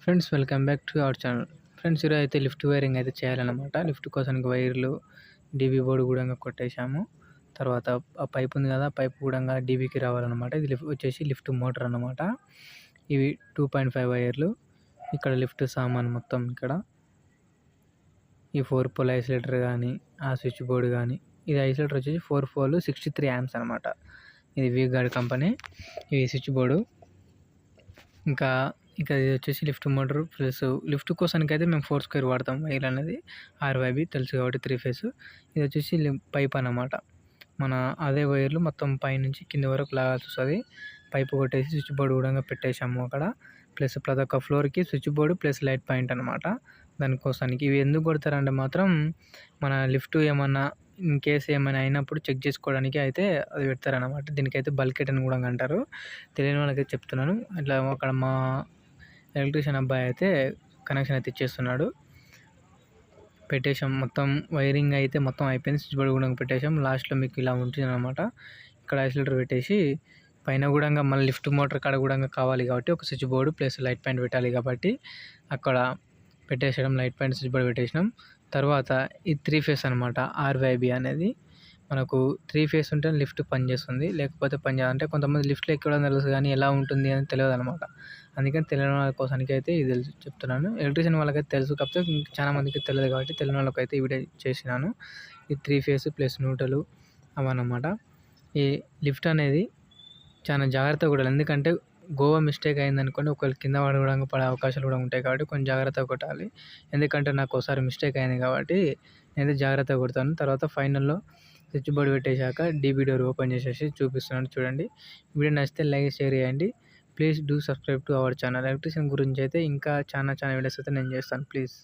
Friends welcome back to our channel. Friends ఈరోజు అయితే lift wiring అయితే చేయాలన్నమాట. లిఫ్ట్ కోసానికి వైర్లు డీబీ బోర్డు కూడా కొట్టేశాము. తర్వాత ఆ పైప్ ఉంది కదా, పైప్ కూడా డీబీకి రావాలన్నమాట. ఇది వచ్చేసి లిఫ్ట్ మోటార్ అన్నమాట. ఇవి 2.5 వైర్లు. ఇక్కడ లిఫ్ట్ సామాన్ మొత్తం ఇక్కడ ఈ 4 పోల్ ఐసోలేటర్ కానీ, ఆ స్విచ్ బోర్డు కానీ, ఇది ఐసోలేటర్ వచ్చేసి 4 పోల్ 63 యాంప్స్ అనమాట. ఇది వీ గార్డ్ కంపెనీ. ఈ స్విచ్ బోర్డు ఇంకా ఇది వచ్చేసి లిఫ్ట్ మోటార్ ప్లస్ లిఫ్ట్ కోసానికి అయితే మేము 4 స్క్వేర్ వాడతాం. వైర్ అనేది RYB తెలుసు కాబట్టి 3 ఫేస్. ఇది వచ్చేసి పైప్ అన్నమాట. మన అదే వైర్లు మొత్తం పైనుంచి కింద వరకు లాగాల్సి వస్తుంది. పైపు కొట్టేసి స్విచ్ బోర్డు కూడా పెట్టేసాము అక్కడ. ప్లస్ ప్రతి ఒక్క ఫ్లోర్కి switch board plus light point అనమాట. దానికోసానికి ఇవి ఎందుకు కొడతారంటే మాత్రం మన లిఫ్ట్ ఏమన్నా ఇన్ కేస్ ఏమైనా అయినప్పుడు చెక్ చేసుకోవడానికి అయితే అది పెడతారనమాట. దీనికైతే బల్కెట్ అని కూడా అంటారు. తెలియని వాళ్ళకైతే చెప్తున్నాను. ఇట్లా అక్కడ మా ఎలక్ట్రీషియన్ అబ్బాయి అయితే కనెక్షన్ అయితే ఇచ్చేస్తున్నాడు. పెట్టేసాం మొత్తం వైరింగ్ అయితే మొత్తం అయిపోయింది. స్విచ్ బోర్డు కూడా పెట్టేసాం. లాస్ట్లో మీకు ఇలా ఉంటుంది అనమాట. ఇక్కడ ఐసోలేటర్ పెట్టేసి పైన కూడా మళ్ళీ లిఫ్ట్ మోటార్ కాడ కూడా కావాలి కాబట్టి ఒక switch board plus light point పెట్టాలి కాబట్టి అక్కడ పెట్టేసడం. లైట్ పాయింట్ స్విచ్ బోర్డు పెట్టేసినాం. తర్వాత ఇది 3 ఫేస్ అనమాట. RYB అనేది మనకు 3 ఫేస్ ఉంటే లిఫ్ట్ పనిచేస్తుంది, లేకపోతే పనిచేయాలంటే కొంతమంది లిఫ్ట్లో ఎక్కడం తెలుసు కానీ ఎలా ఉంటుంది అని తెలియదు అనమాట. అందుకని తెలియని వాళ్ళ కోసానికి అయితే ఇది చెప్తున్నాను. ఎలక్ట్రీషియన్ వాళ్ళకైతే తెలుసు, కాకపోతే చాలా మందికి తెలియదు కాబట్టి తెలియని వాళ్ళకైతే ఈ వీడియో చేసినాను. ఈ 3 ఫేస్ ప్లస్ న్యూట్రల్ అవన్నమాట. ఈ లిఫ్ట్ అనేది చాలా జాగ్రత్తగా కొట్టాలి. ఎందుకంటే గోవా మిస్టేక్ అయిందనుకోండి, ఒకవేళ కింద పడే అవకాశాలు కూడా ఉంటాయి కాబట్టి కొంచెం జాగ్రత్తగా కొట్టాలి. ఎందుకంటే నాకు ఒకసారి మిస్టేక్ అయింది కాబట్టి నేనైతే జాగ్రత్తగా కొడతాను. తర్వాత ఫైనల్లో స్విచ్ బోర్డు పెట్టేశాక డీబీ డోర్ ఓపెన్ చేసేసి చూపిస్తున్నాను చూడండి. వీడియో నచ్చితే లైక్ షేర్ చేయండి. Please do subscribe to our channel. Electrician గురించి అయితే ఇంకా చాలా వీడియోస్ అయితే నేను చేస్తాను. ప్లీజ్.